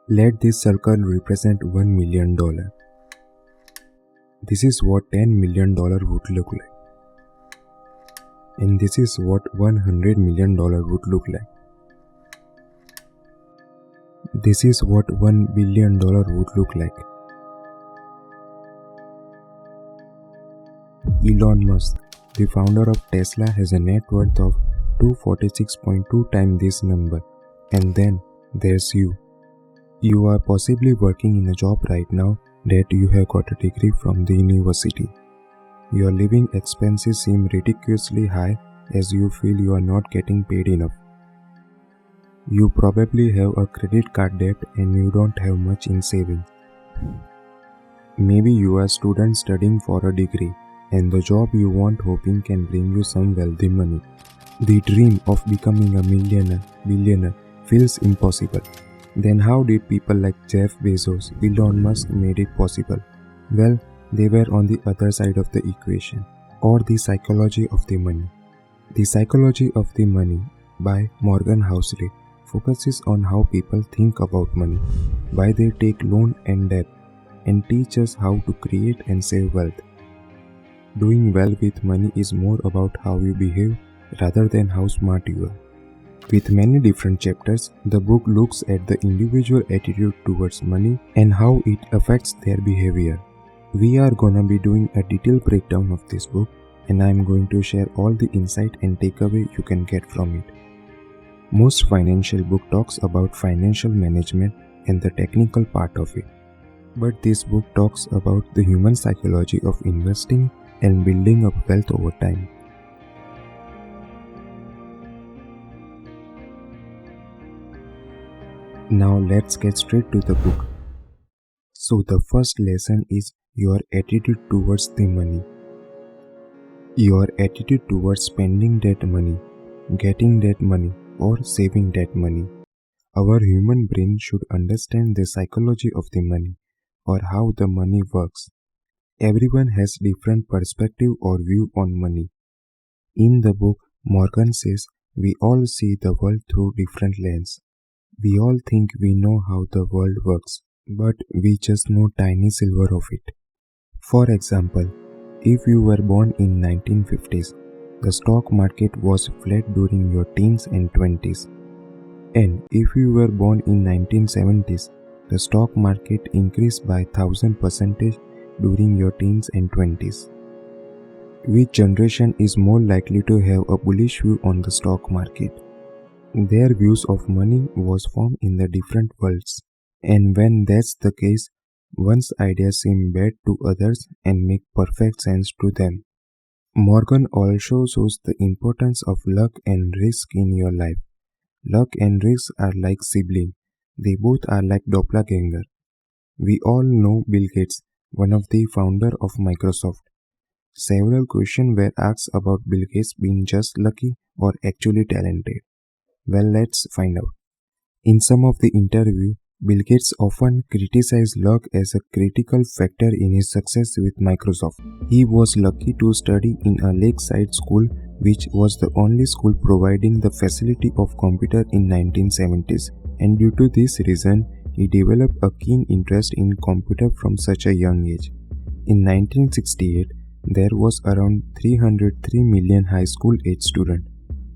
Let this circle represent $1 million. This is what $10 million would look like. And this is what $100 million would look like. This is what $1 billion would look like. Elon Musk, the founder of Tesla, has a net worth of 246.2 times this number. And then there's you. You are possibly working in a job right now that you have got a degree from the university. Your living expenses seem ridiculously high as you feel you are not getting paid enough. You probably have a credit card debt and you don't have much in savings. Maybe you are a student studying for a degree and the job you want hoping can bring you some wealthy money. The dream of becoming a billionaire feels impossible. Then how did people like Jeff Bezos, Elon Musk made it possible? Well, they were on the other side of the equation, or the psychology of the money. The Psychology of the Money by Morgan Housel focuses on how people think about money, why they take loan and debt, and teach us how to create and save wealth. Doing well with money is more about how you behave rather than how smart you are. With many different chapters, the book looks at the individual attitude towards money and how it affects their behavior. We are gonna be doing a detailed breakdown of this book, and I am going to share all the insight and takeaway you can get from it. Most financial book talks about financial management and the technical part of it. But this book talks about the human psychology of investing and building up wealth over time. Now let's get straight to the book. So the first lesson is your attitude towards the money. Your attitude towards spending that money, getting that money, or saving that money. Our human brain should understand the psychology of the money or how the money works. Everyone has different perspective or view on money. In the book, Morgan says we all see the world through different lenses. We all think we know how the world works, but we just know tiny sliver of it. For example, if you were born in 1950s, the stock market was flat during your teens and 20s. And if you were born in 1970s, the stock market increased by 1000% during your teens and 20s. Which generation is more likely to have a bullish view on the stock market? Their views of money was formed in the different worlds. And when that's the case, one's ideas seem bad to others and make perfect sense to them. Morgan also shows the importance of luck and risk in your life. Luck and risk are like siblings. They both are like doppelganger. We all know Bill Gates, one of the founder of Microsoft. Several questions were asked about Bill Gates being just lucky or actually talented. Well, let's find out. In some of the interview, Bill Gates often criticized luck as a critical factor in his success with Microsoft. He was lucky to study in a lakeside school, which was the only school providing the facility of computer in 1970s, and due to this reason, he developed a keen interest in computer from such a young age. In 1968, there was around 303 million high school age students,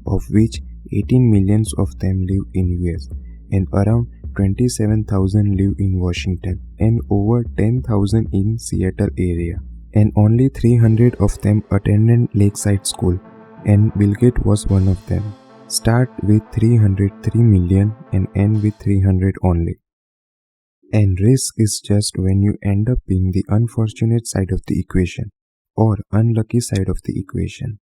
of which 18 millions of them live in US and around 27,000 live in Washington and over 10,000 in Seattle area, and only 300 of them attended Lakeside School, and Bill Gates was one of them. Start with 303 million and end with 300 only. And risk is just when you end up being the unfortunate side of the equation or unlucky side of the equation.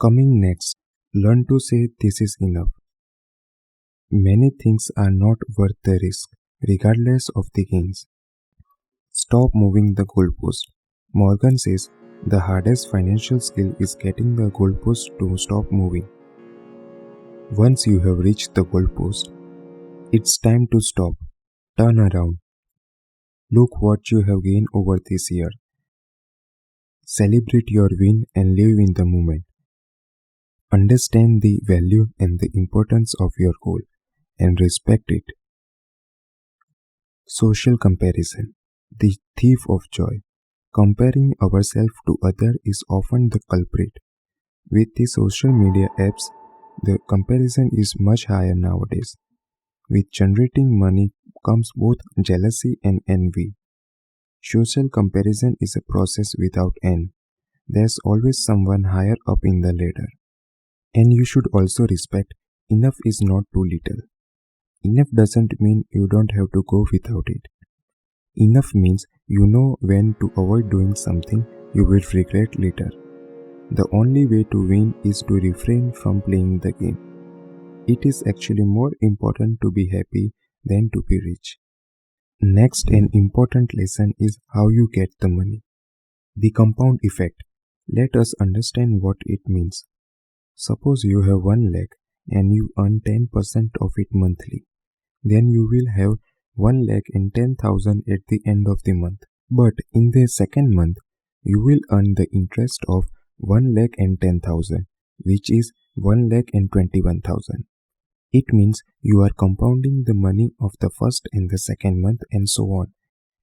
Coming next, learn to say this is enough. Many things are not worth the risk, regardless of the gains. Stop moving the goalpost. Morgan says the hardest financial skill is getting the goalpost to stop moving. Once you have reached the goalpost, it's time to stop. Turn around. Look what you have gained over this year. Celebrate your win and live in the moment. Understand the value and the importance of your goal and respect it. Social comparison, the thief of joy. Comparing ourselves to others is often the culprit. With the social media apps, the comparison is much higher nowadays. With generating money comes both jealousy and envy. Social comparison is a process without end. There's always someone higher up in the ladder. And you should also respect enough is not too little. Enough doesn't mean you don't have to go without it. Enough means you know when to avoid doing something you will regret later. The only way to win is to refrain from playing the game. It is actually more important to be happy than to be rich. Next, an important lesson is how you get the money. The compound effect. Let us understand what it means. Suppose you have 1 lakh and you earn 10% of it monthly. Then you will have 1,10,000 at the end of the month. But in the second month, you will earn the interest of 1,10,000, which is 1,21,000. It means you are compounding the money of the first and the second month and so on.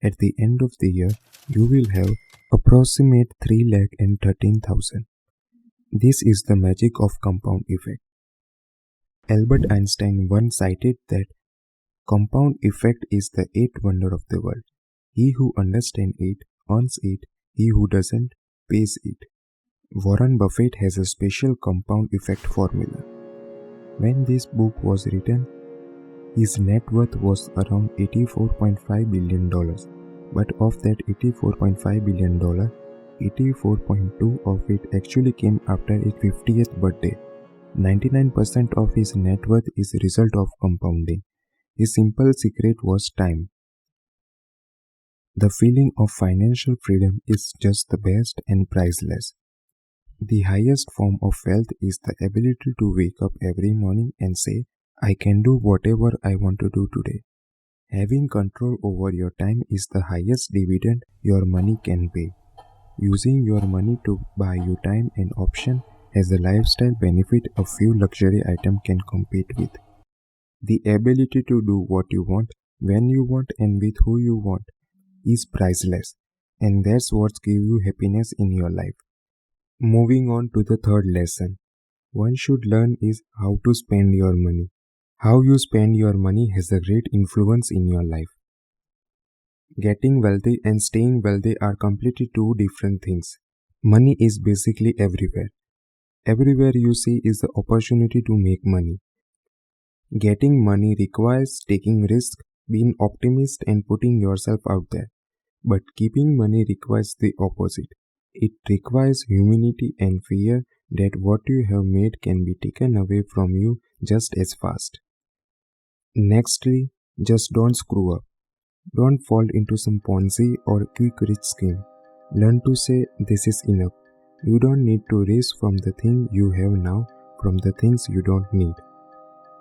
At the end of the year, you will have approximate 3,13,000. This is the magic of compound effect. Albert Einstein once cited that compound effect is the eighth wonder of the world. He who understands it earns it, he who doesn't pays it. Warren Buffett has a special compound effect formula. When this book was written, his net worth was around $84.5 billion. But of that $84.5 billion, 84.2 of it actually came after his 50th birthday. 99% of his net worth is a result of compounding. His simple secret was time. The feeling of financial freedom is just the best and priceless. The highest form of wealth is the ability to wake up every morning and say, I can do whatever I want to do today. Having control over your time is the highest dividend your money can pay. Using your money to buy you time and option has a lifestyle benefit a few luxury items can compete with. The ability to do what you want, when you want and with who you want is priceless, and that's what gives you happiness in your life. Moving on to the third lesson. One should learn is how to spend your money. How you spend your money has a great influence in your life. Getting wealthy and staying wealthy are completely two different things. Money is basically everywhere. Everywhere you see is the opportunity to make money. Getting money requires taking risk, being optimist and putting yourself out there. But keeping money requires the opposite. It requires humility and fear that what you have made can be taken away from you just as fast. Nextly, just don't screw up. Don't fall into some Ponzi or quick rich scheme. Learn to say this is enough. You don't need to race from the thing you have now from the things you don't need.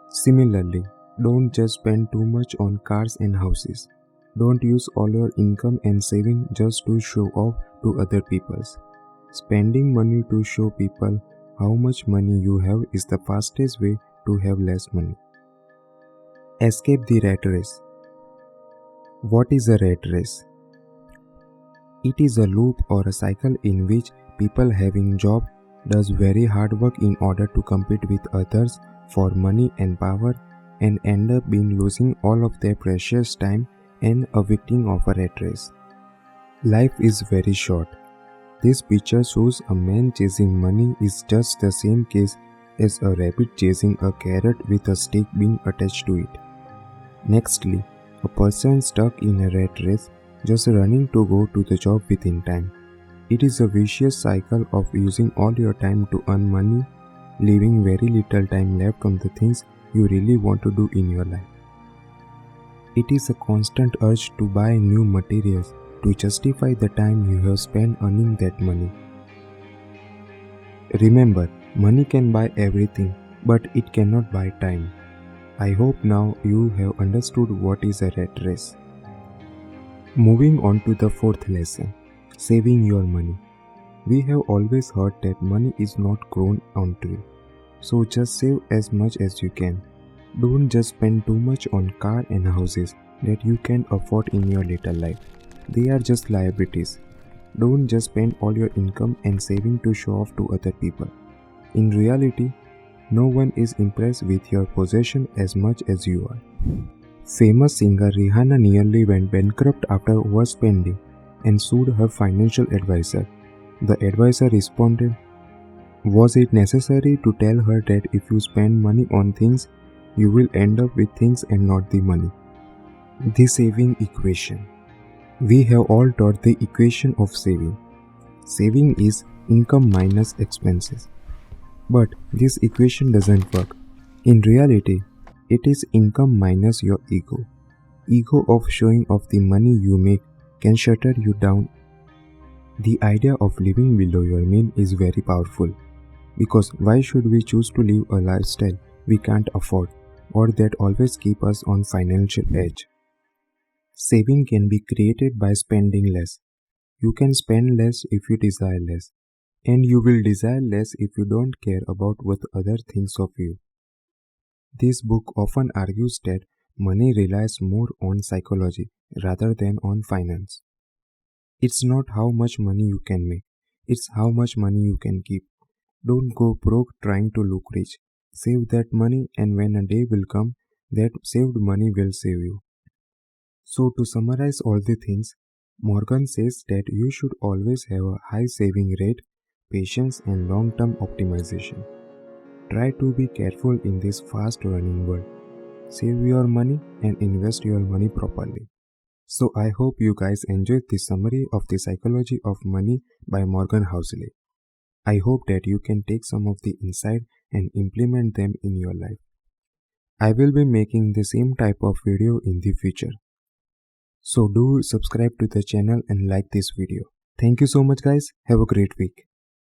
Similarly, don't just spend too much on cars and houses. Don't use all your income and saving just to show off to other people. Spending money to show people how much money you have is the fastest way to have less money. Escape the rat race. What is a rat race? It is a loop or a cycle in which people having job does very hard work in order to compete with others for money and power and end up being losing all of their precious time and a victim of a rat race. Life is very short. This picture shows a man chasing money is just the same case as a rabbit chasing a carrot with a stick being attached to it. Nextly, a person stuck in a rat race just running to go to the job within time. It is a vicious cycle of using all your time to earn money, leaving very little time left on the things you really want to do in your life. It is a constant urge to buy new materials to justify the time you have spent earning that money. Remember, money can buy everything, but it cannot buy time. I hope now you have understood what is a rat race. Moving on to the fourth lesson, saving your money. We have always heard that money is not grown on tree, so just save as much as you can. Don't just spend too much on car and houses that you can't afford in your later life. They are just liabilities. Don't just spend all your income and saving to show off to other people. In reality, no one is impressed with your possession as much as you are. Famous singer Rihanna nearly went bankrupt after overspending and sued her financial advisor. The advisor responded, "Was it necessary to tell her that if you spend money on things, you will end up with things and not the money?" The saving equation. We have all taught the equation of saving. Saving is income minus expenses. But this equation doesn't work. In reality, it is income minus your ego. Ego of showing off the money you make can shutter you down. The idea of living below your means is very powerful. Because why should we choose to live a lifestyle we can't afford or that always keep us on financial edge? Saving can be created by spending less. You can spend less if you desire less. And you will desire less if you don't care about what others think of you. This book often argues that money relies more on psychology rather than on finance. It's not how much money you can make, it's how much money you can keep. Don't go broke trying to look rich. Save that money, and when a day will come, that saved money will save you. So, to summarize all the things, Morgan says that you should always have a high saving rate, patience, and long term optimization. Try to be careful in this fast running world. Save your money and invest your money properly. So, I hope you guys enjoyed this summary of the psychology of money by Morgan Housel. I hope that you can take some of the insight and implement them in your life. I will be making the same type of video in the future. So do subscribe to the channel and like this video. Thank you so much guys. Have a great week.